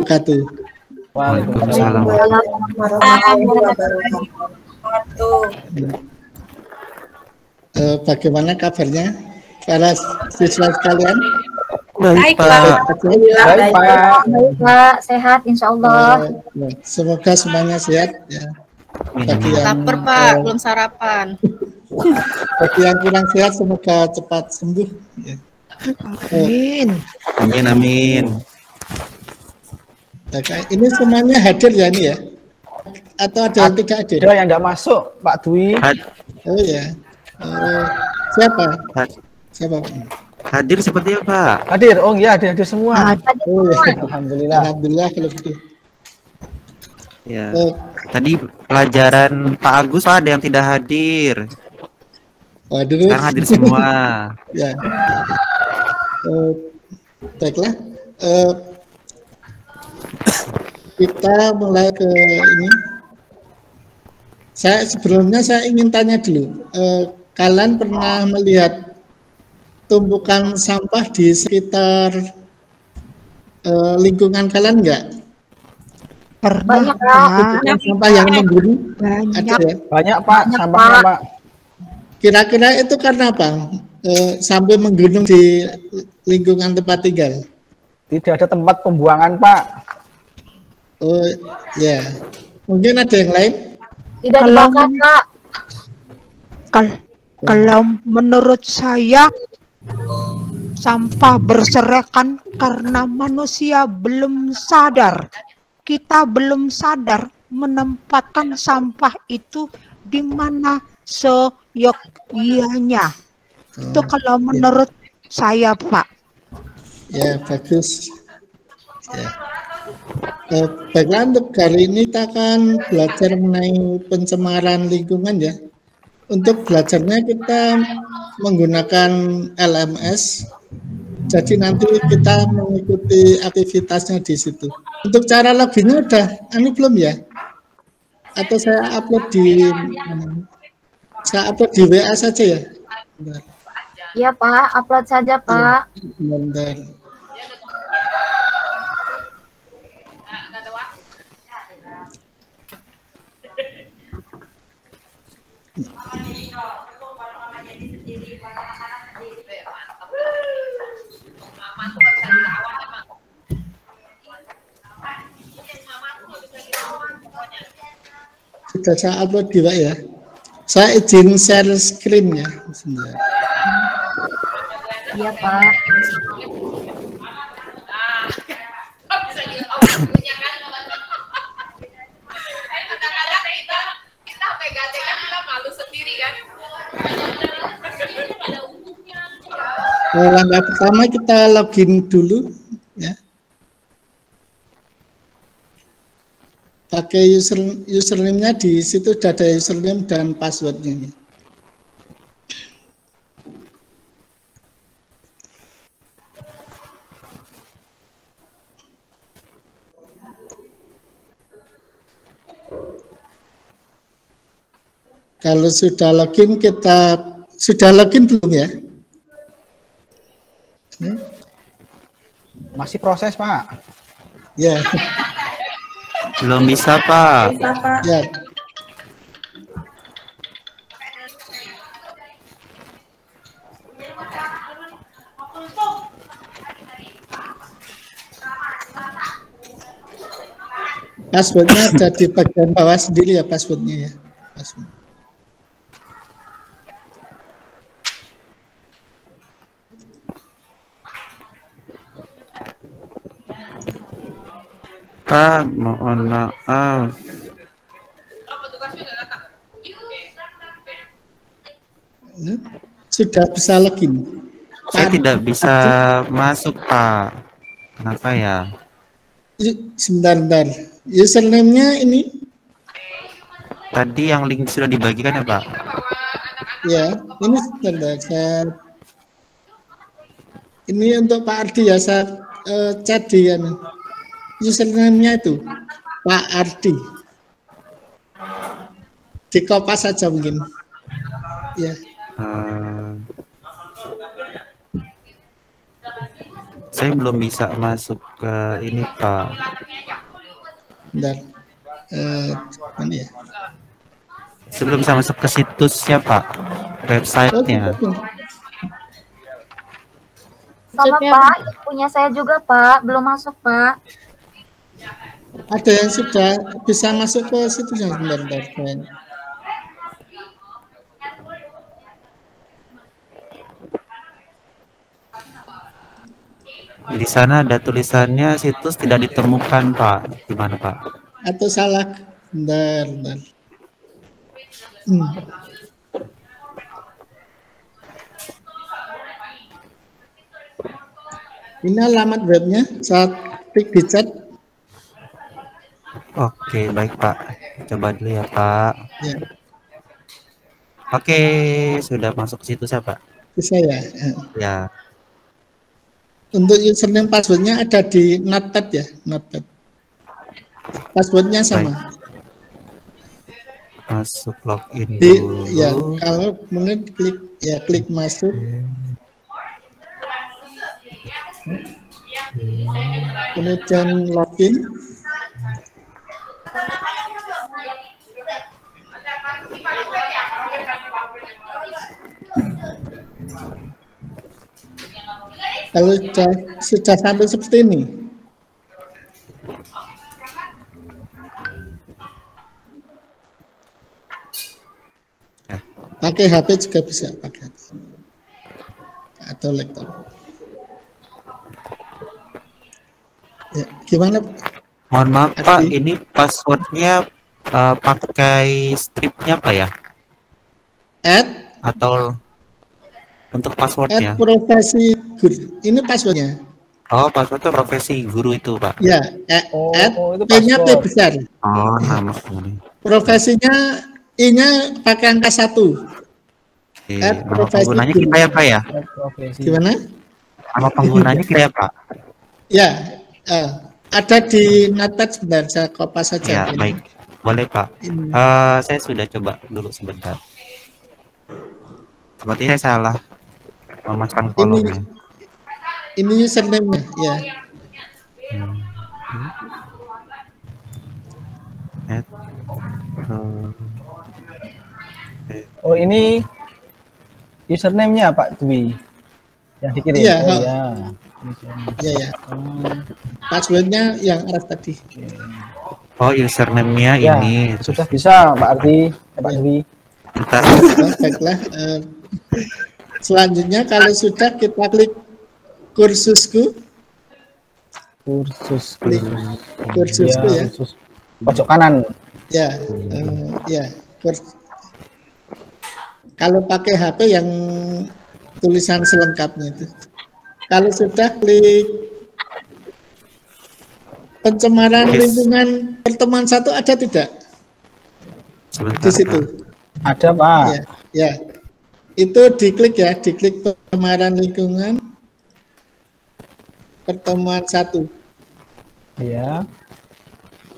wabarakatuh. Waalaikumsalam. Bagaimana kabarnya para siswa sekalian? Baik, Pak. Baik, Pak. Baik, Pak. Sehat, insya Allah. Semoga semuanya sehat ya. Bagi yang Lapar, Pak, belum sarapan. bagi yang kurang sehat semoga cepat sembuh. Ya. Amin. Amin, amin. Ini semuanya hadir ya ini ya? Atau ada yang tidak hadir? Ada yang nggak masuk, Pak Dwi. Oh ya. Siapa? Siapa? Hadir seperti apa? Hadir. Oh iya, hadir semua. Oh ya. Alhamdulillah. Alhamdulillah kalau gitu. Ya. Tadi pelajaran Pak Agus Pak, ada yang tidak hadir. Waduh. Sekarang hadir semua. Ya. Baiklah. Kita mulai ke ini. Sebelumnya saya ingin tanya dulu. Kalian pernah melihat tumpukan sampah di sekitar lingkungan kalian enggak? Pernah, Tumpukan sampah yang memburu? banyak. Ada ya? Banyak, Pak, sampahnya, Pak. Kira-kira itu karena apa? Sampai menggunung di lingkungan tempat tinggal? Tidak ada tempat pembuangan, Pak. Oh ya, mungkin ada yang lain? Tidak dibakar, Pak. Kalau menurut saya sampah berserakan karena manusia belum sadar. Kita belum sadar menempatkan sampah itu di mana seyogyanya. Itu kalau menurut saya, Pak. Ya, bagus. Ya. Baiklah, untuk kali ini kita akan belajar mengenai pencemaran lingkungan ya. Untuk belajarnya kita menggunakan LMS. Jadi nanti kita mengikuti aktivitasnya di situ. Untuk cara loginnya udah belum ya? Atau saya upload di WA saja ya? Bentar. Iya, Pak. Upload saja, Pak. Bentar. Sudah saya upload di WA ya. Saya izin share screen ya. Sebentar. Iya, Pak. Langkah pertama kita login dulu ya. Pakai username-nya, di situ sudah ada username dan password-nya. Kalau sudah login, sudah login belum ya? Masih proses, Pak. Ya. Belum bisa, Pak. Ya. Passwordnya ada di bagian bawah sendiri ya, passwordnya ya. Password. Pak, mohon maaf. Sudah bisa login? Saya tidak bisa masuk, Pak. Kenapa ya? Sebentar. Username-nya ini? Tadi yang link sudah dibagikan ya, Pak? Ya, ini sebentar. Ini untuk Pak Ardi ya, saya chat di username-nya itu Pak Ardi. Di Kompas saja mungkin. Ya. Saya belum bisa masuk ke ini Pak. Bentar. Mana ya? Sebelum bisa masuk ke situsnya Pak, websitenya. Sama Pak, punya saya juga Pak, belum masuk Pak. Ada yang sudah bisa masuk ke situsnya, bentar. Di sana ada tulisannya situs tidak ditemukan Pak. Gimana Pak? Atau salah? Bentar. Ini alamat webnya, saat klik di chat. Oke, baik Pak. Coba dulu ya Pak. Ya. Oke, sudah masuk ke situ saya Pak. Bisa ya. Ya. Untuk username passwordnya ada di Notepad ya, Notepad. Passwordnya sama. Baik. Masuk login Di, dulu. ya, kalau mungkin klik masuk. Kemudian login. Kalau sudah sampai seperti ini, pakai HP juga bisa, pakai HP atau laptop. Ya, gimana? Mohon maaf Pak, ini passwordnya pakai stripnya apa ya? Atau untuk passwordnya? Profesi guru. Ini passwordnya. Oh, passwordnya profesi guru itu Pak. Ya, itu P-nya P password. besar. Oh, nama ini. Profesinya I-nya pakai angka 1. Oke, nama penggunanya kayak apa ya? Profesi. Gimana? Nama penggunanya kayak apa? Ya, ada di Notepad, sebentar, saya kopas saja. Ya, baik. Boleh Pak. Saya sudah coba dulu sebentar. Sepertinya saya salah memasang kolomnya. Ini username-nya, ya. Oh, ini username-nya Pak Dwi yang dikirim. Iya, Oh, ya. Ya. Passwordnya yang arah tadi. Oh, username-nya Ya, ini. sudah bisa Pak Ardi, Pak Dwi. Bentar. Baiklah. Selanjutnya kalau sudah kita klik kursusku. Klik kursusku ya. Kursus. Pojok kanan. Ya, kalau pakai HP yang tulisan selengkapnya itu. Kalau sudah klik pencemaran lingkungan pertemuan 1 ada tidak? Sebentar, Di situ. Ada Pak. Ya. Itu diklik ya, diklik pencemaran lingkungan pertemuan 1. Ya.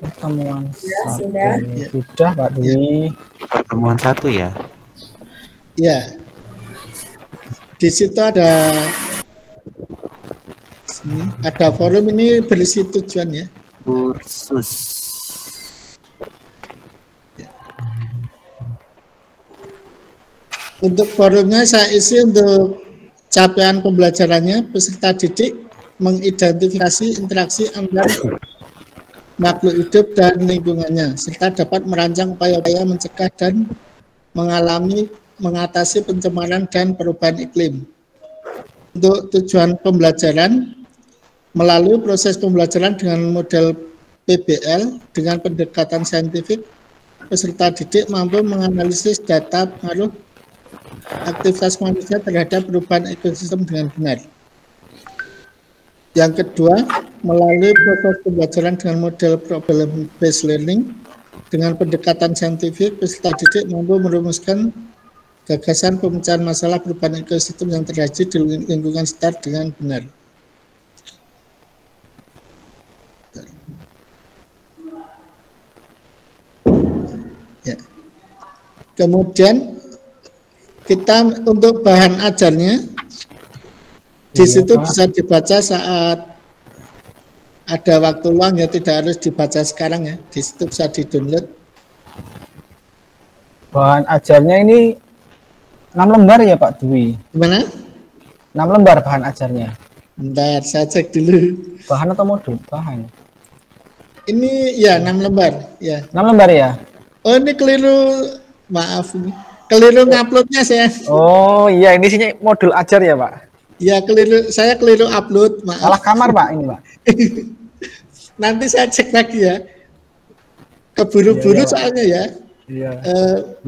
Pertemuan Ya, satu. sudah. Sudah Pak Dwi. pertemuan 1 ya. Ya. Di situ ada forum, ini berisi tujuan ya. Kursus. Untuk forumnya saya isi untuk capaian pembelajarannya, peserta didik mengidentifikasi interaksi antar makhluk hidup dan lingkungannya, serta dapat merancang upaya-upaya mencegah dan mengatasi pencemaran dan perubahan iklim. Untuk tujuan pembelajaran, melalui proses pembelajaran dengan model PBL dengan pendekatan saintifik, peserta didik mampu menganalisis data pengaruh aktivitas manusia terhadap perubahan ekosistem dengan benar. Yang kedua, melalui proses pembelajaran dengan model problem based learning dengan pendekatan saintifik, peserta didik mampu merumuskan gagasan pemecahan masalah perubahan ekosistem yang terjadi di lingkungan sekitar dengan benar. Kemudian kita untuk bahan ajarnya di situ bisa dibaca saat ada waktu luang ya, tidak harus dibaca sekarang ya. Di situ bisa di-download. Bahan ajarnya ini 6 lembar ya Pak Dwi? Gimana? 6 lembar bahan ajarnya. Bentar, saya cek dulu. Bahan atau modul? Bahan. Ini ya 6 lembar ya. 6 lembar ya? Oh ini keliru, maaf ini. Keliru nguploadnya saya. Oh iya, ini isinya modul ajar ya Pak? Ya keliru, saya keliru upload, maaf. Salah kamar Pak ini Pak? Nanti saya cek lagi ya. Keburu-buru soalnya ya. Iya.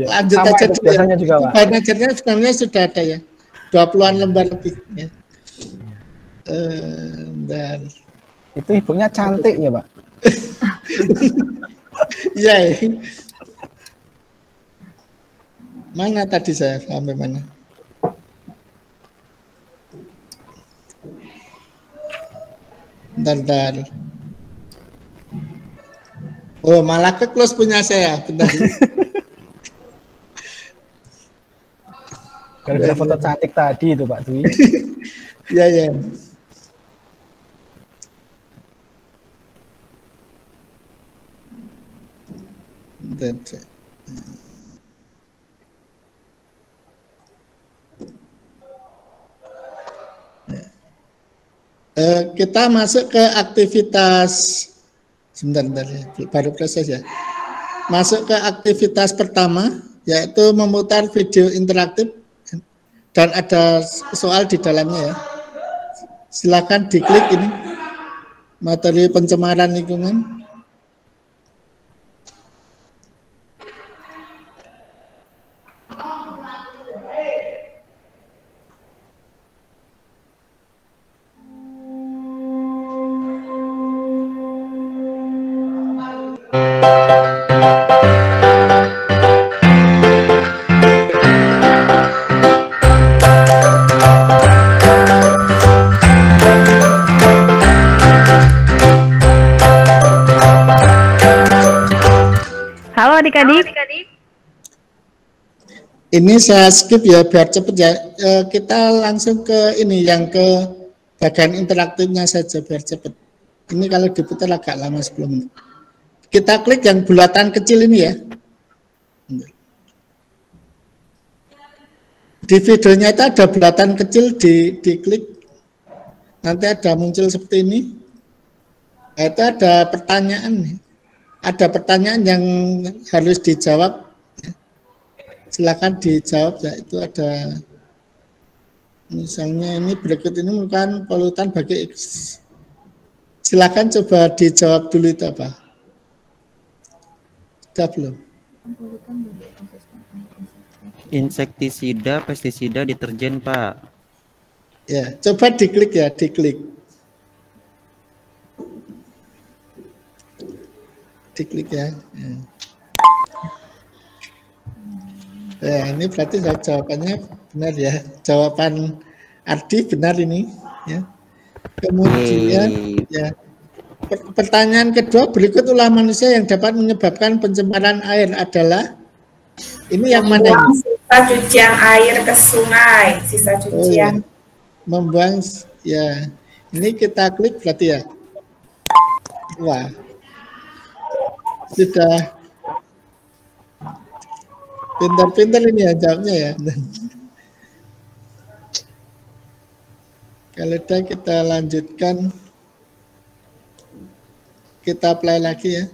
Lanjut Sama aja itu dulu biasanya ya. juga Pak. Bahan ajarnya sebenarnya sudah ada ya. 20-an lembar lebih ya. Bentar. Itu ibunya cantik ya Pak? Iya. Mana tadi saya sampai mana? Bentar. Oh, malah ke close punya saya. Bentar. Gara-gara foto cantik tadi itu Pak Dwi. Iya, ya. Bentar. Kita masuk ke aktivitas sebentar ya, baru proses ya. Masuk ke aktivitas pertama yaitu memutar video interaktif dan ada soal di dalamnya ya. Silakan diklik ini materi pencemaran lingkungan. Halo adik-adik. Ini saya skip ya biar cepet ya. Kita langsung ke ini yang ke bagian interaktifnya saja biar cepet. Ini kalau diputar agak lama 10 menit. Kita klik yang bulatan kecil ini ya. Di videonya itu ada bulatan kecil, diklik. Nanti ada muncul seperti ini. Nah, itu ada pertanyaan nih. Ada pertanyaan yang harus dijawab. Silakan dijawab ya. Itu ada misalnya ini berikut ini merupakan polutan bagi X. Silakan coba dijawab dulu itu apa? Sudah belum? Insektisida, pestisida, deterjen Pak. Ya, coba diklik ya, diklik. Diklik ya. Ya, ini berarti jawabannya benar ya. Jawaban Ardi benar ini ya. Kemudian ya. Pertanyaan kedua, berikut ulah manusia yang dapat menyebabkan pencemaran air adalah ini yang mana ini? Sisa cucian air ke sungai, sisa cucian. Membuang ya. Ini kita klik berarti ya. Wah. Sudah pintar-pintar ini ya jawabnya ya. Kalau udah kita lanjutkan, kita play lagi ya.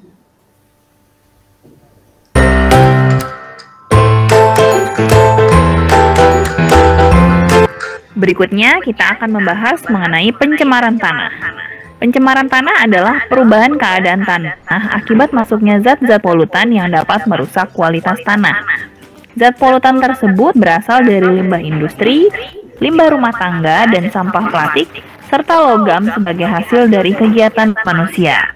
Berikutnya kita akan membahas mengenai pencemaran tanah. Pencemaran tanah adalah perubahan keadaan tanah akibat masuknya zat-zat polutan yang dapat merusak kualitas tanah. Zat polutan tersebut berasal dari limbah industri, limbah rumah tangga, dan sampah plastik, serta logam sebagai hasil dari kegiatan manusia.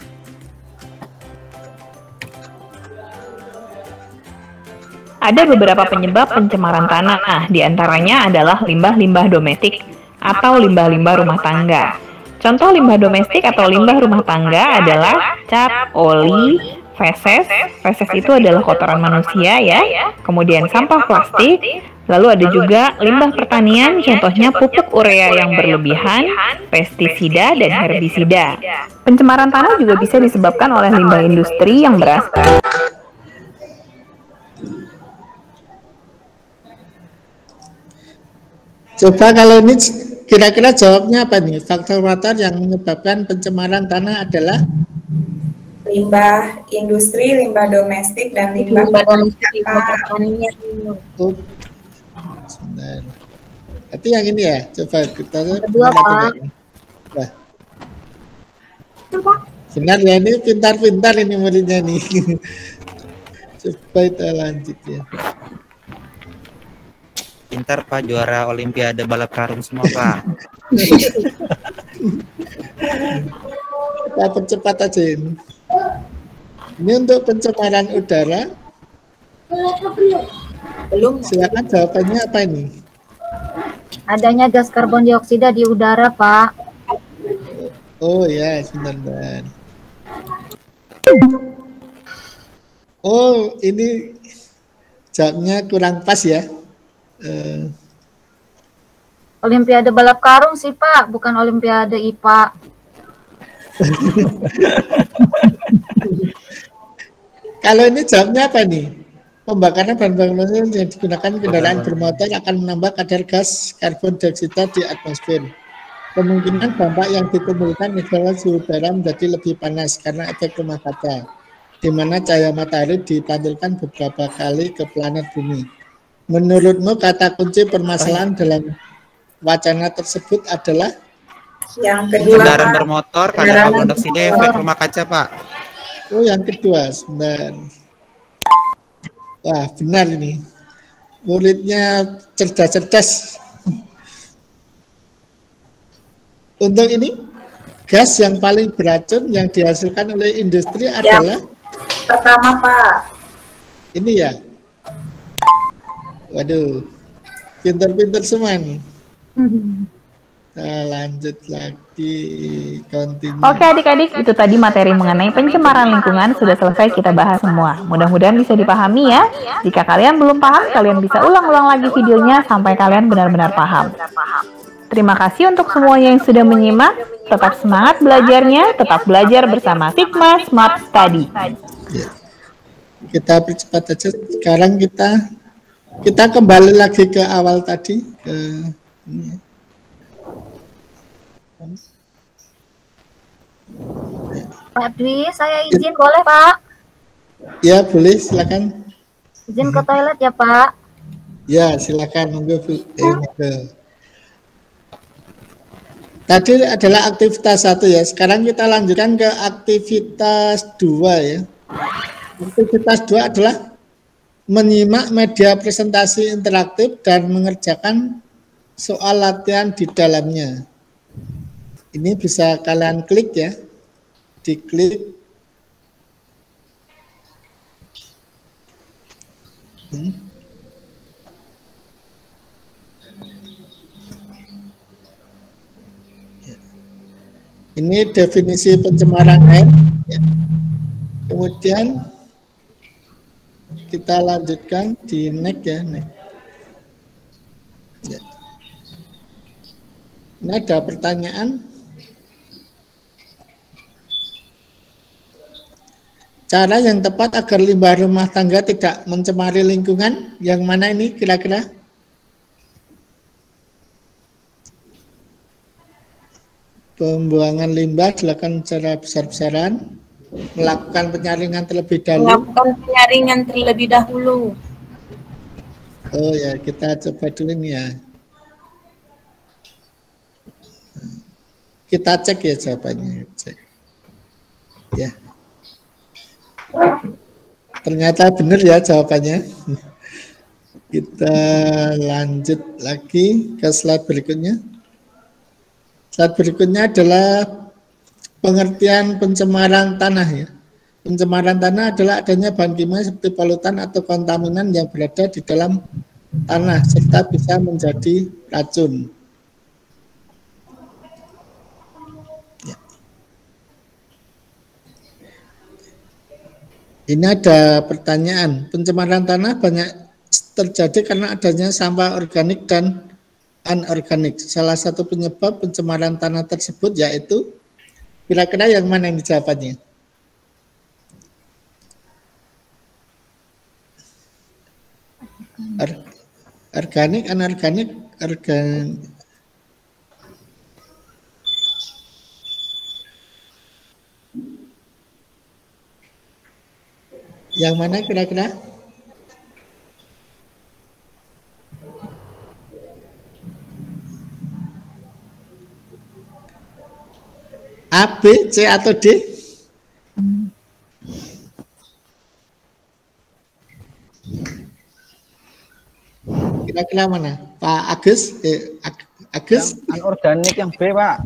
Ada beberapa penyebab pencemaran tanah, diantaranya adalah limbah-limbah domestik atau limbah-limbah rumah tangga. Contoh limbah domestik atau limbah rumah tangga adalah cat, oli, Feses, feses itu adalah kotoran manusia ya. Kemudian sampah plastik. Lalu ada juga limbah pertanian, contohnya pupuk urea yang berlebihan, pestisida dan herbisida. Pencemaran tanah juga bisa disebabkan oleh limbah industri yang berasal. Coba kalau ini kira-kira jawabnya apa nih? Faktor-faktor yang menyebabkan pencemaran tanah adalah limbah industri, limbah domestik, dan limbah pertanian. Sebentar. Tapi yang ini ya, coba kita Kedua, Pak. Wah. Benar ya, ini pintar-pintar ini muridnya nih. Coba kita lanjut ya. Pintar Pak, juara Olimpiade balap karung semua Pak. Kita percepat aja ini. Ini untuk pencemaran udara. Belum. Silakan jawabannya apa ini? Adanya gas karbon dioksida di udara, Pak. Oh ya, sebentar. Oh, ini jawabnya kurang pas ya. Olimpiade balap karung sih, Pak, bukan Olimpiade IPA. Kalau ini jawabnya apa nih? Pembakaran bahan bakar fosil yang digunakan kendaraan bermotor akan menambah kadar gas karbon dioksida di atmosfer. Kemungkinan dampak yang ditimbulkan adalah suhu udara menjadi lebih panas karena efek rumah kaca, di mana cahaya matahari dipantulkan beberapa kali ke planet bumi. Menurutmu kata kunci permasalahan dalam wacana tersebut adalah? Yang kedua, Kendaraan bermotor, kadar karbon dioksida, efek rumah kaca Pak. Oh, yang kedua, sebentar. Wah, benar ini. Muridnya cerdas-cerdas. Untuk ini, gas yang paling beracun yang dihasilkan oleh industri adalah? pertama Pak. Ini ya. Waduh, pinter-pinter semua nih. Nah, lanjut lagi, continue. Oke adik-adik, itu tadi materi mengenai pencemaran lingkungan sudah selesai kita bahas semua. Mudah-mudahan bisa dipahami ya. Jika kalian belum paham, kalian bisa ulang-ulang lagi videonya sampai kalian benar-benar paham. Terima kasih untuk semuanya yang sudah menyimak. Tetap semangat belajarnya, tetap belajar bersama Sigma Smart Study. Ya. Kita percepat aja. Sekarang kita kembali lagi ke awal tadi. Ini. Pak Dwi, saya izin boleh, Pak? Ya, boleh, silakan. Izin ke toilet ya, Pak? Ya, silakan. Monggo. Tadi adalah aktivitas 1 ya. Sekarang kita lanjutkan ke aktivitas 2 ya. Aktivitas 2 adalah menyimak media presentasi interaktif dan mengerjakan soal latihan di dalamnya. Ini bisa kalian klik ya. Diklik. Ini definisi pencemaran air. Ya. Kemudian kita lanjutkan di next ya. Next. Ya. Ini ada pertanyaan. Cara yang tepat agar limbah rumah tangga tidak mencemari lingkungan, yang mana ini kira-kira? Pembuangan limbah dilakukan secara besar-besaran, melakukan penyaringan terlebih dahulu. Oh ya, kita coba dulu nih ya. Kita cek ya jawabannya. Cek. Ya. Ternyata benar ya jawabannya. Kita lanjut lagi ke slide berikutnya. Slide berikutnya adalah pengertian pencemaran tanah ya. Pencemaran tanah adalah adanya bahan kimia seperti polutan atau kontaminan yang berada di dalam tanah serta bisa menjadi racun. Ya. Ini ada pertanyaan, pencemaran tanah banyak terjadi karena adanya sampah organik dan anorganik. Salah satu penyebab pencemaran tanah tersebut yaitu, kira-kira yang mana yang jawabannya? Organik, anorganik, organik. Yang mana kira-kira? A, B, C atau D? Kira-kira mana? Pak Agus? Agus? Yang anorganik yang B, Pak.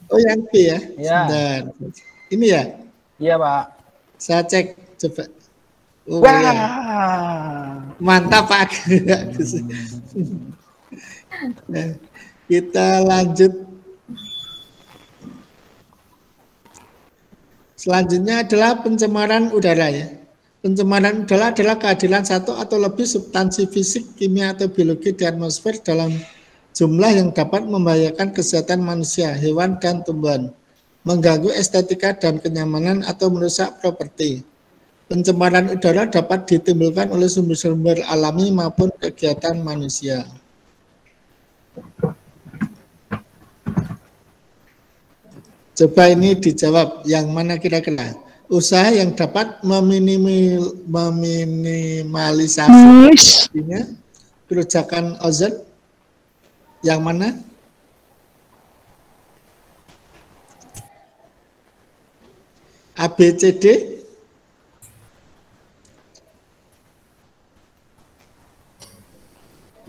Oh, yang B ya? Ya. Sebentar. Ini ya? Iya, Pak. Saya cek coba. Oh, Wah. ya. Mantap Pak Agus. Nah, kita lanjut. Selanjutnya adalah pencemaran udara ya. Pencemaran udara adalah kehadiran satu atau lebih substansi fisik, kimia atau biologi di atmosfer dalam jumlah yang dapat membahayakan kesehatan manusia, hewan, dan tumbuhan, mengganggu estetika dan kenyamanan atau merusak properti. Pencemaran udara dapat ditimbulkan oleh sumber-sumber alami maupun kegiatan manusia. Coba ini dijawab, yang mana kira-kira? Usaha yang dapat meminimalisasi kerusakan ozon, yang mana? A, B, C, D?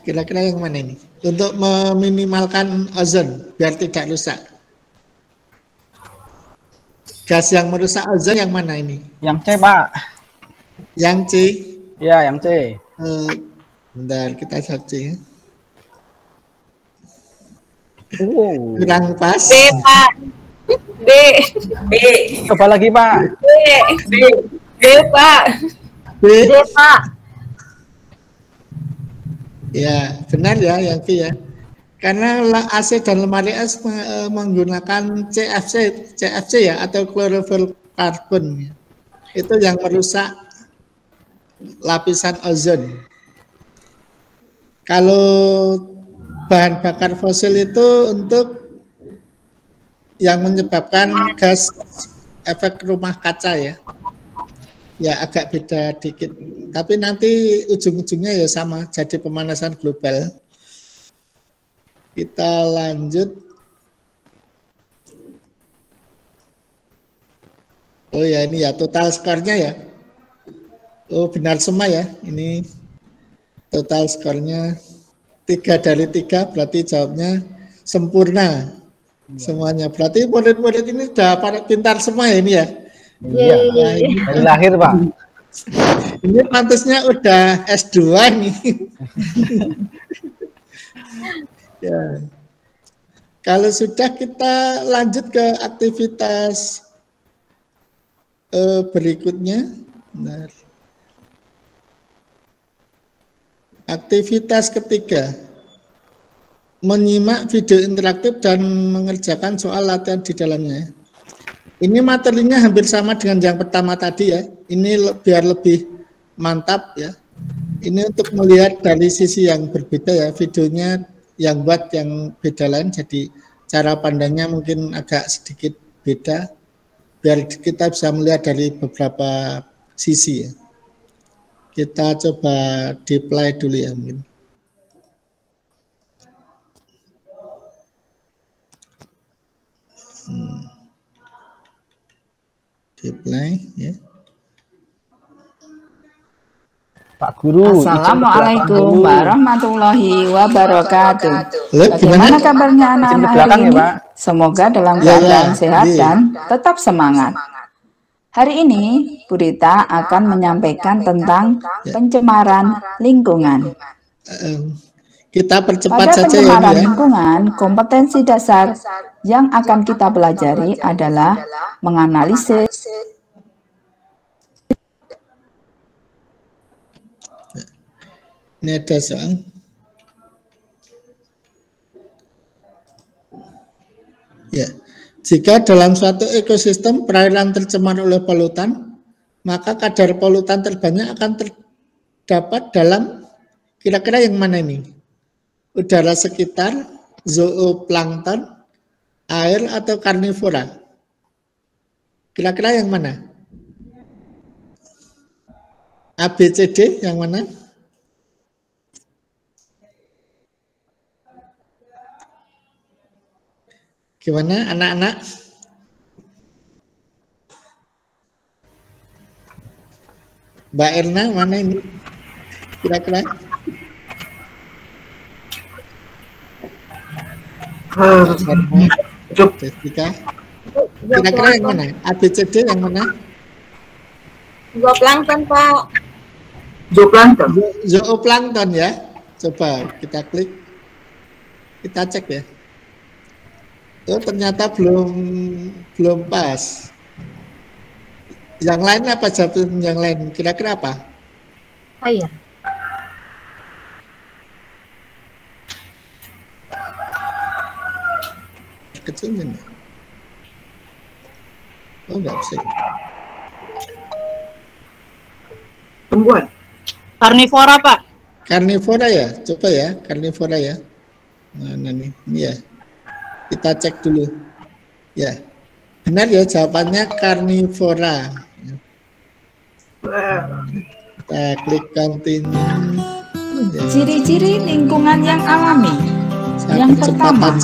Kira-kira yang mana ini? Untuk meminimalkan ozon biar tidak rusak. Gas yang merusak ozon yang mana ini? Yang C, Pak. Yang C? Ya, yang C. Bentar, kita cek C ya. Kurang pas. B, Pak. B. B. Coba lagi, Pak. B. B. B, Pak. B. D, Pak. Ya, benar ya yang B ya. Karena AC dan lemari es menggunakan CFC ya atau chlorofluorokarbon. Itu yang merusak lapisan ozon. Kalau bahan bakar fosil itu untuk yang menyebabkan gas efek rumah kaca ya. Ya agak beda dikit. Tapi nanti ujung-ujungnya ya sama, jadi pemanasan global. Kita lanjut. Oh ya ini ya total skornya ya. Oh benar semua ya. Ini total skornya 3 dari 3 berarti jawabnya sempurna semuanya. Berarti murid-murid ini sudah pintar semua ya ini ya. Iya. Nah, ini, Dari lahir, Pak. ini pantasnya udah S2 nih. Ya. Kalau sudah kita lanjut ke aktivitas berikutnya. Benar. Aktivitas ketiga, menyimak video interaktif dan mengerjakan soal latihan di dalamnya. Ini materinya hampir sama dengan yang pertama tadi ya. Ini biar lebih mantap ya. Ini untuk melihat dari sisi yang berbeda ya. Videonya yang buat yang beda lain, jadi cara pandangnya mungkin agak sedikit beda. Biar kita bisa melihat dari beberapa sisi ya. Kita coba di play dulu ya mungkin. Di play ya. Pak Guru. Assalamualaikum warahmatullahi wabarakatuh. Bagaimana Gimana? kabarnya anak-anak hari ini? Pak. Semoga dalam Ya, keadaan ya, sehat iya. dan tetap semangat. Hari ini, Bu Rita akan menyampaikan tentang pencemaran lingkungan. Kita percepat Pada saja ya, pencemaran Bu, ya. lingkungan, kompetensi dasar yang akan kita pelajari adalah menganalisis Ini ada soal. Ya, jika dalam suatu ekosistem perairan tercemar oleh polutan, maka kadar polutan terbanyak akan terdapat dalam kira-kira yang mana ini? Udara sekitar, zooplankton, air atau karnivora? Kira-kira yang mana? A, B, C, D yang mana? Gimana anak-anak? Mbak Erna mana ini? Kira-kira? Jessica. Kira-kira yang mana? A, B, C, D yang mana? Zooplankton, Pak. Zooplankton. Zooplankton ya. Coba kita klik. Kita cek ya. Oh, ternyata belum pas. Yang lain apa jawaban yang lain? Kira-kira apa? Air. Kecil ini. Oh, enggak bisa. Tumbuhan. Karnivora, Pak. Karnivora ya, coba ya, karnivora ya. Nah, ini ya. Kita cek dulu. Ya, benar ya jawabannya karnivora. Kita klik continue. Ya. Ciri-ciri lingkungan yang alami. Yang pertama,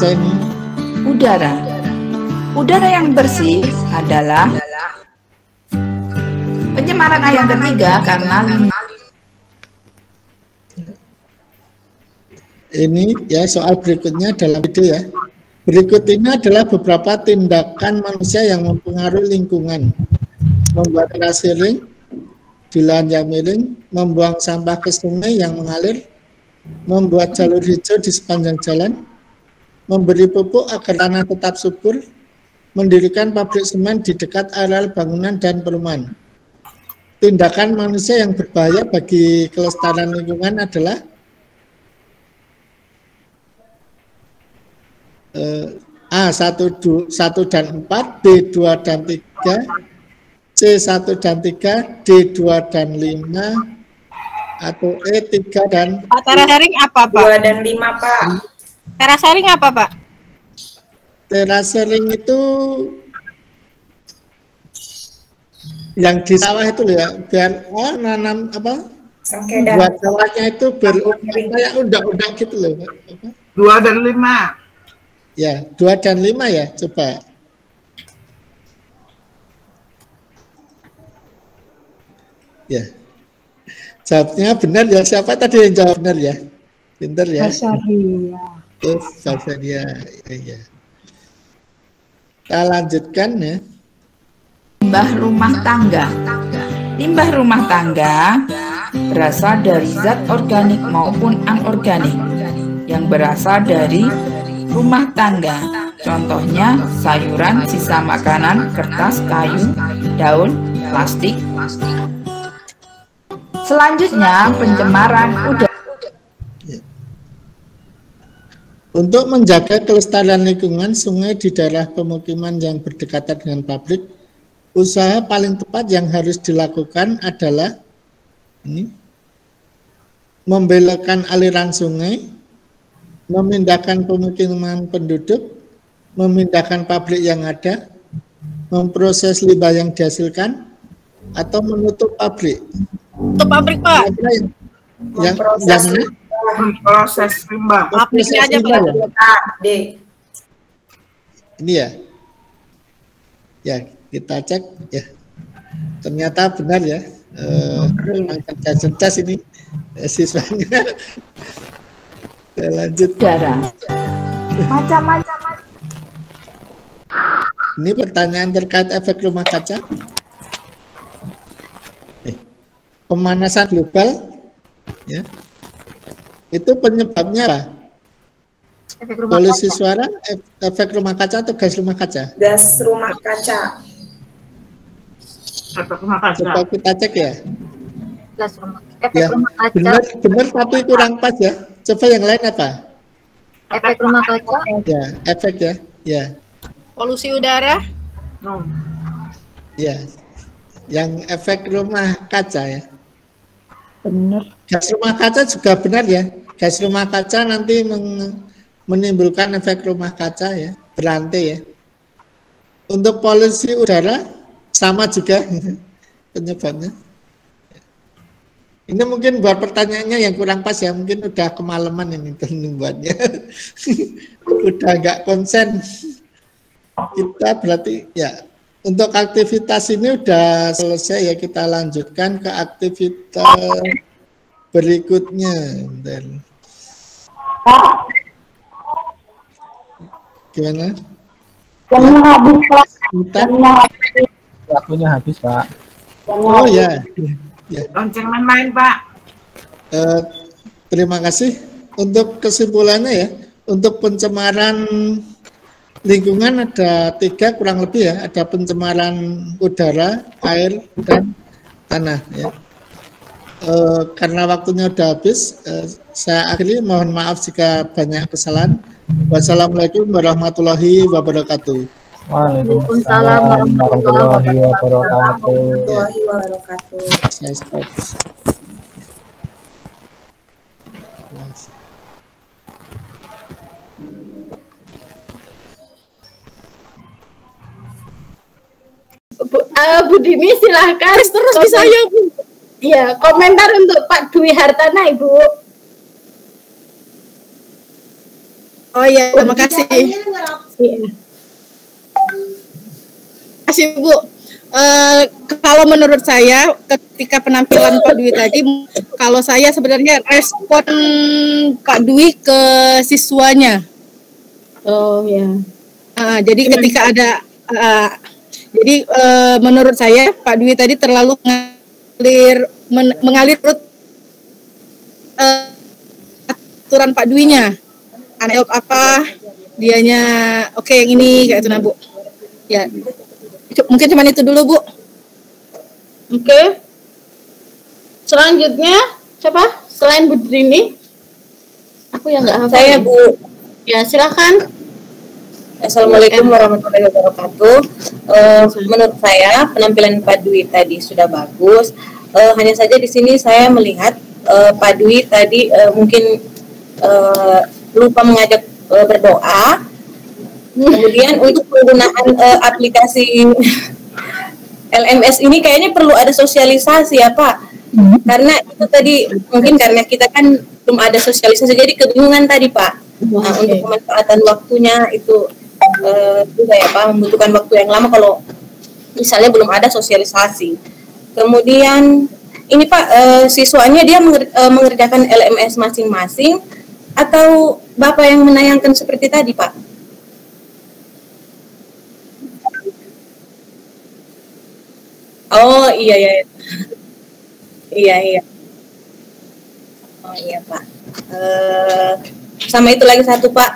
udara. Udara yang bersih adalah pencemaran yang ketiga karena ini ya soal berikutnya dalam video ya. Berikut ini adalah beberapa tindakan manusia yang mempengaruhi lingkungan. Membuat terasi ring di lahan yang miring, membuang sampah ke sungai yang mengalir, membuat jalur hijau di sepanjang jalan, memberi pupuk agar tanah tetap subur, mendirikan pabrik semen di dekat areal bangunan dan perumahan. Tindakan manusia yang berbahaya bagi kelestarian lingkungan adalah A 1 dan 4, B 2 dan 3, C 1 dan 3, D 2 dan 5, atau E 3 dan Pak, terasering apa, Pak? 2 dan 5, Pak. Terasering apa, Pak? terasering itu yang di sawah itu ya, biar nanam apa? Sengkeda. Buat sawahnya itu kayak udah gitu loh. 2 dan 5. Ya, 2 dan 5 ya, coba. Ya. Jawabnya benar ya. Siapa tadi yang jawab benar ya? Pinter ya. Basaria. Basaria. Ya. Kita lanjutkan ya. limbah rumah tangga. Limbah rumah tangga berasal dari zat organik maupun anorganik yang berasal dari rumah tangga. Contohnya sayuran, sisa makanan, kertas, kayu, daun, plastik. Selanjutnya pencemaran udara. Untuk menjaga kelestarian lingkungan sungai di daerah pemukiman yang berdekatan dengan pabrik, usaha paling tepat yang harus dilakukan adalah ini, membelokkan aliran sungai, memindahkan pemukiman penduduk, memindahkan pabrik yang ada, memproses limbah yang dihasilkan, atau menutup pabrik. Tutup pabrik, Pak. Yang Proses limbah. Pabriknya aja, Pak. D. Ini ya. Ya, kita cek ya. Ternyata benar ya. Cerdas ini siswanya. Kita lanjut. Macam-macam. Ini pertanyaan terkait efek rumah kaca. Pemanasan global, ya. Itu penyebabnya apa? Polusi suara, efek rumah kaca atau gas rumah kaca? Gas rumah kaca. Efek rumah kaca. Coba kita cek ya. Gelas rumah, efek Ya, rumah kaca. benar tapi kurang pas ya. Coba yang lain apa? Efek rumah kaca. Ya, efek ya. Ya, Polusi udara. ya. Yang efek rumah kaca ya. Bener. Gas rumah kaca juga benar ya. Gas rumah kaca nanti menimbulkan efek rumah kaca ya, berantai ya. Untuk polusi udara sama juga penyebabnya. Ini mungkin buat pertanyaannya yang kurang pas ya, mungkin udah kemalaman ini buatnya. Udah nggak konsen. Kita berarti ya untuk aktivitas ini udah selesai ya, kita lanjutkan ke aktivitas berikutnya. Dan gimana? Waktunya habis, Pak. Oh ya. Ya. Lonceng main-main, Pak. Terima kasih. Untuk kesimpulannya ya, untuk pencemaran lingkungan ada 3 kurang lebih ya, ada pencemaran udara, air, dan tanah ya. Karena waktunya udah habis, saya akhiri, mohon maaf jika banyak kesalahan. Wassalamualaikum warahmatullahi wabarakatuh. Waalaikumsalam warahmatullahi wabarakatuh. Saya stop. Bu Dini silahkan. Terus bisa ya, Bu. Iya, komentar untuk Pak Dwi Hartana, Ibu. Oh iya, terima kasih. Iya. Kasih Bu. Kalau menurut saya ketika penampilan Pak Dwi tadi, kalau saya sebenarnya respon Pak Dwi ke siswanya. Oh ya. Jadi ketika ada, jadi menurut saya Pak Dwi tadi terlalu mengalir aturan Pak Dwi-nya. Anak apa, dianya oke yang ini kayak itu nah Bu. Ya. Mungkin cuma itu dulu Bu. Oke. Selanjutnya siapa? Selain Bu Dini? Aku yang nggak hafal. Saya Bu. Ya silakan. Assalamualaikum warahmatullahi wabarakatuh. Menurut saya penampilan Pak Dwi tadi sudah bagus. Hanya saja di sini saya melihat Pak Dwi tadi mungkin lupa mengajak berdoa. Kemudian untuk penggunaan aplikasi LMS ini kayaknya perlu ada sosialisasi ya Pak. Karena itu tadi mungkin karena kita kan belum ada sosialisasi jadi kebingungan tadi Pak. Nah, untuk pemanfaatan waktunya itu juga ya Pak, membutuhkan waktu yang lama kalau misalnya belum ada sosialisasi. Kemudian ini Pak, siswanya dia mengerjakan LMS masing-masing atau Bapak yang menayangkan seperti tadi Pak? Oh iya iya. Iya iya. Oh iya Pak. Sama itu lagi satu Pak,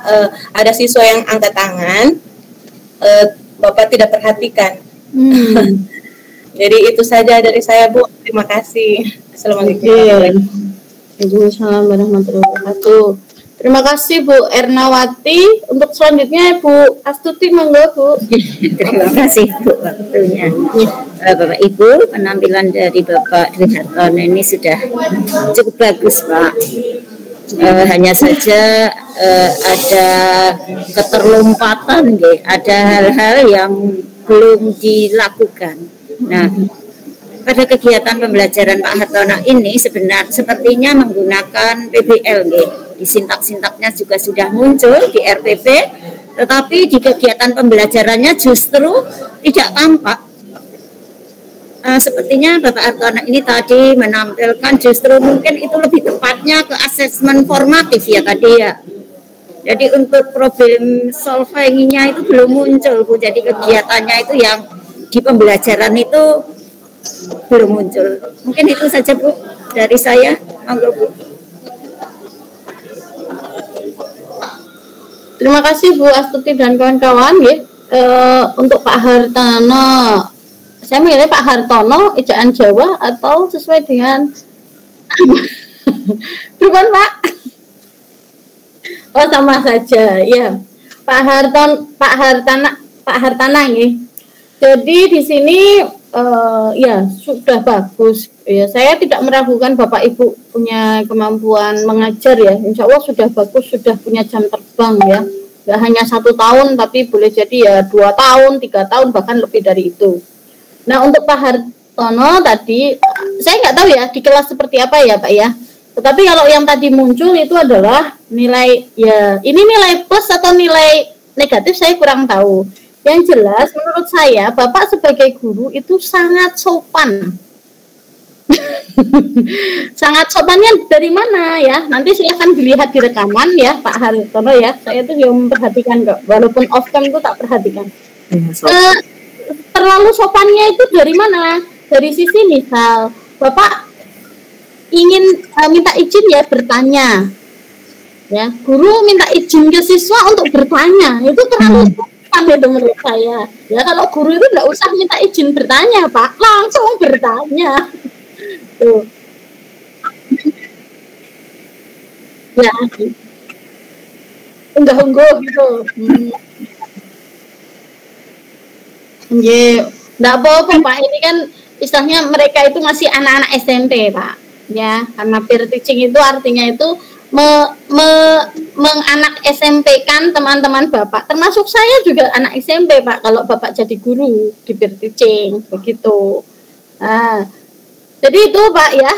ada siswa yang angkat tangan, Bapak tidak perhatikan. Jadi itu saja dari saya Bu. Terima kasih. Assalamualaikum. Waalaikumsalam warahmatullahi wabarakatuh. Terima kasih Bu Ernawati. Untuk selanjutnya Bu Astuti, monggo Bu. Terima kasih Bu waktunya. Bapak Ibu, penampilan dari Bapak Dwi Hartono ini sudah cukup bagus Pak. Hanya saja ada keterlompatan, ada hal-hal yang belum dilakukan. Nah, pada kegiatan pembelajaran Pak Hartono ini sepertinya menggunakan PBL, di sintak-sintaknya juga sudah muncul di RPP, tetapi di kegiatan pembelajarannya justru tidak tampak. Sepertinya Bapak Hartono ini tadi menampilkan justru mungkin itu lebih tepatnya ke asesmen formatif ya tadi ya. Jadi untuk problem solving-nya itu belum muncul Bu. Jadi kegiatannya itu yang di pembelajaran itu belum muncul. Mungkin itu saja Bu dari saya. Monggo Bu. Terima kasih Bu Astuti dan kawan-kawan ya. Untuk Pak Hartono, saya milih Pak Hartono ejaan Jawa atau sesuai dengan Bukan Pak? Oh sama saja, ya. Pak Hartana nih. Jadi di sini ya sudah bagus. Ya, saya tidak meragukan Bapak Ibu punya kemampuan mengajar ya. Insya Allah sudah bagus, sudah punya jam terbang ya. Gak hanya 1 tahun, tapi boleh jadi ya 2 tahun, 3 tahun, bahkan lebih dari itu. Nah untuk Pak Hartono tadi, saya nggak tahu ya di kelas seperti apa ya Pak ya. Tetapi kalau yang tadi muncul itu adalah nilai, ya ini nilai plus atau nilai negatif saya kurang tahu. Yang jelas menurut saya Bapak sebagai guru itu sangat sopan. Sangat sopannya dari mana ya? Nanti silahkan dilihat di rekaman ya Pak Hartono ya. Saya itu yang memperhatikan kok, walaupun off cam itu tak perhatikan. Terlalu sopannya itu dari mana? Dari sisi misal Bapak ingin minta izin ya bertanya. Ya, guru minta izin ke siswa untuk bertanya. Itu terlalu sopan itu menurut saya. Ya kalau guru itu nggak usah minta izin bertanya, Pak. Langsung bertanya. Tuh. Ya. Unggah-ungguh gitu. Nggak apa-apa Pak, ini kan istilahnya mereka itu masih anak-anak SMP Pak, ya karena peer teaching itu artinya itu menganak SMP kan teman-teman Bapak, termasuk saya juga anak SMP Pak, kalau Bapak jadi guru di peer teaching begitu. Nah, jadi itu Pak ya,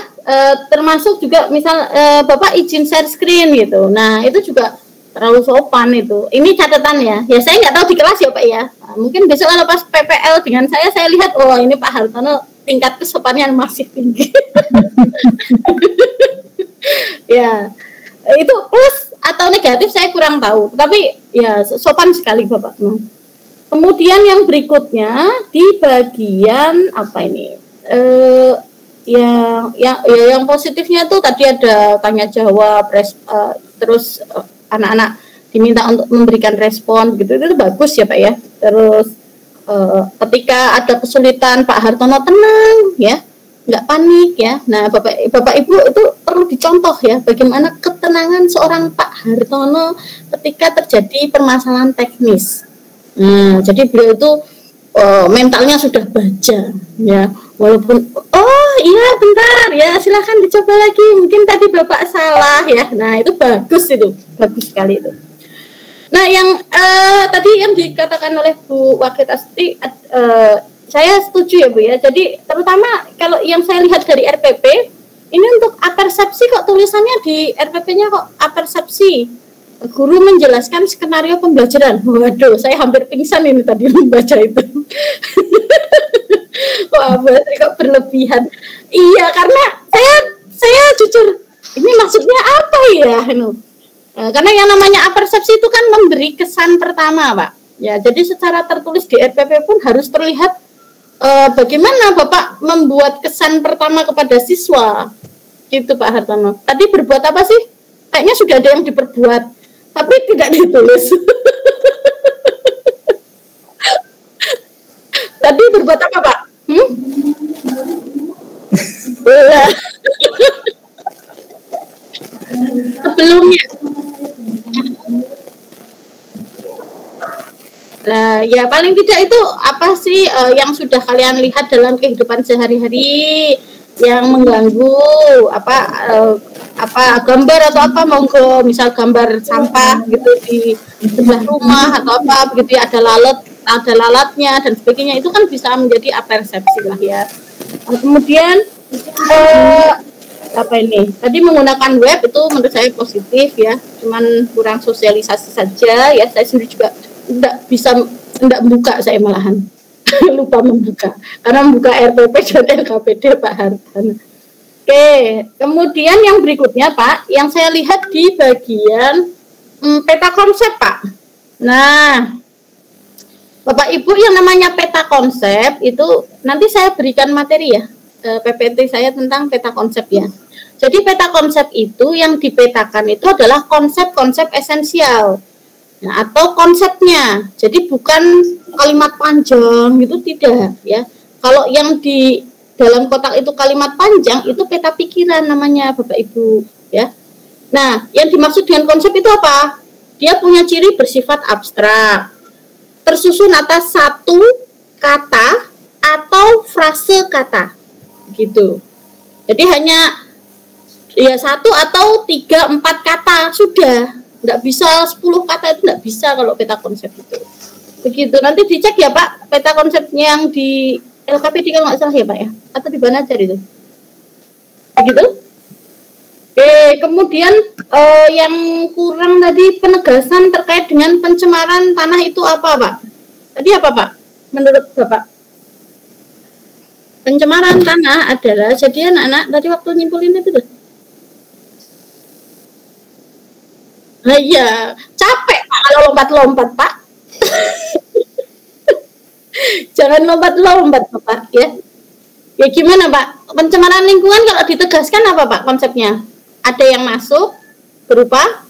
termasuk juga misal Bapak izin share screen gitu, nah itu juga terlalu sopan itu. Ini catatan ya. Ya saya nggak tahu di kelas ya Pak ya. Nah, mungkin besok kalau pas PPL dengan saya lihat, oh ini Pak Hartono tingkat kesopannya masih tinggi. Ya, itu plus atau negatif saya kurang tahu. Tapi ya sopan sekali Bapak. Kemudian yang berikutnya di bagian apa ini? Yang positifnya tuh tadi ada tanya jawab, terus anak-anak diminta untuk memberikan respon gitu, itu bagus ya Pak ya. Terus ketika ada kesulitan Pak Hartono tenang ya, nggak panik ya. Nah Bapak Ibu itu perlu dicontoh ya, bagaimana ketenangan seorang Pak Hartono ketika terjadi permasalahan teknis. Nah jadi beliau itu mentalnya sudah baja ya, walaupun oh iya bentar ya silahkan dicoba lagi, mungkin tadi Bapak salah ya. Nah itu bagus sekali itu. Nah yang tadi yang dikatakan oleh Bu Wakil Asti, saya setuju ya Bu ya. Jadi terutama kalau yang saya lihat dari RPP ini untuk apersepsi kok tulisannya di RPP-nya kok apersepsi. Guru menjelaskan skenario pembelajaran. Waduh, saya hampir pingsan ini tadi membaca itu. Wah, kok berlebihan. Iya, karena saya jujur, ini maksudnya apa ya? Karena yang namanya apersepsi itu kan memberi kesan pertama, Pak. Ya, jadi secara tertulis di RPP pun harus terlihat bagaimana Bapak membuat kesan pertama kepada siswa. Gitu Pak Hartono. Tadi berbuat apa sih? Kayaknya sudah ada yang diperbuat, tapi tidak ditulis. Tadi berbuat apa Pak? Sebelumnya. Nah, ya paling tidak itu apa sih yang sudah kalian lihat dalam kehidupan sehari-hari yang mengganggu gambar atau apa, monggo misal gambar sampah gitu di sebelah rumah atau apa begitu ya, ada lalatnya dan sebagainya, itu kan bisa menjadi apersepsi lah ya. Kemudian apa ini tadi menggunakan web itu menurut saya positif ya, cuman kurang sosialisasi saja ya. Saya sendiri juga tidak buka, saya malahan lupa membuka karena membuka RPP dan LKPD Pak Hartono. Oke, kemudian yang berikutnya Pak, yang saya lihat di bagian peta konsep Pak. Nah, Bapak Ibu yang namanya peta konsep itu nanti saya berikan materi ya, PPT saya tentang peta konsep ya. Jadi peta konsep itu yang dipetakan itu adalah konsep-konsep esensial. Nah, atau konsepnya, jadi bukan kalimat panjang gitu, tidak ya. Kalau yang dalam kotak itu kalimat panjang, itu peta pikiran namanya Bapak Ibu ya. Nah, yang dimaksud dengan konsep itu apa? Dia punya ciri bersifat abstrak, tersusun atas satu kata atau frase kata, gitu. Jadi hanya ya 1 atau 3, 4 kata sudah, nggak bisa 10 kata, itu nggak bisa kalau peta konsep itu. Begitu. Nanti dicek ya Pak, peta konsepnya yang di LKPD kalau nggak salah ya Pak ya, atau di mana aja itu. Begitu. Oke, kemudian yang kurang tadi penegasan terkait dengan pencemaran tanah itu apa Pak? Tadi apa Pak? Menurut Bapak? Pencemaran tanah adalah, jadi anak-anak tadi waktu nyimpulin itu tuh. Nah, iya, capek Pak kalau lompat-lompat Pak. Jangan lompat-lompat Bapak ya. Ya gimana Pak? Pencemaran lingkungan kalau ditegaskan apa Pak konsepnya? Ada yang masuk berupa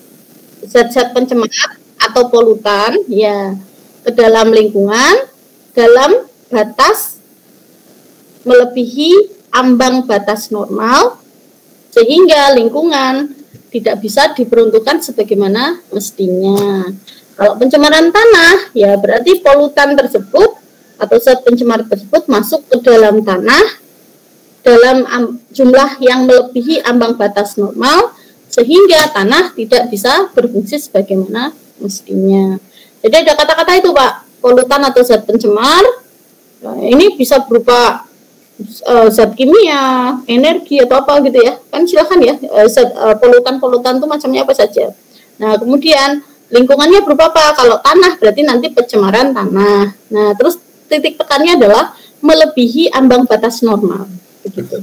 zat-zat pencemar atau polutan ya ke dalam lingkungan dalam batas melebihi ambang batas normal sehingga lingkungan tidak bisa diperuntukkan sebagaimana mestinya. Kalau pencemaran tanah ya berarti polutan tersebut atau zat pencemar tersebut masuk ke dalam tanah dalam jumlah yang melebihi ambang batas normal sehingga tanah tidak bisa berfungsi sebagaimana mestinya. Jadi ada kata-kata itu Pak, polutan atau zat pencemar. Nah, ini bisa berupa zat kimia, energi atau apa gitu ya. Kan silakan ya, polutan-polutan itu macamnya apa saja. Nah, kemudian lingkungannya berupa apa? Kalau tanah berarti nanti pencemaran tanah. Nah, terus titik tekannya adalah melebihi ambang batas normal. Begitu.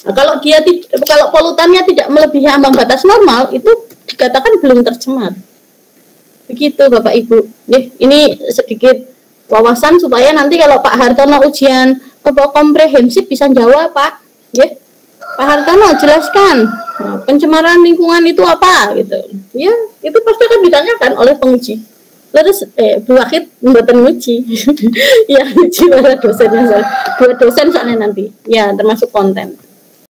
Nah, kalau polutannya tidak melebihi ambang batas normal itu dikatakan belum tercemar. Begitu Bapak Ibu. Ini sedikit wawasan supaya nanti kalau Pak Hartono ujian komprehensif bisa jawab Pak. Pak Hartono jelaskan pencemaran lingkungan itu apa gitu. Ya, itu pasti akan ditanyakan oleh penguji. Terus Bu Wahid membuatan uji. Ya, uji para dosennya. 2 dosen soalnya nanti. Ya, termasuk konten.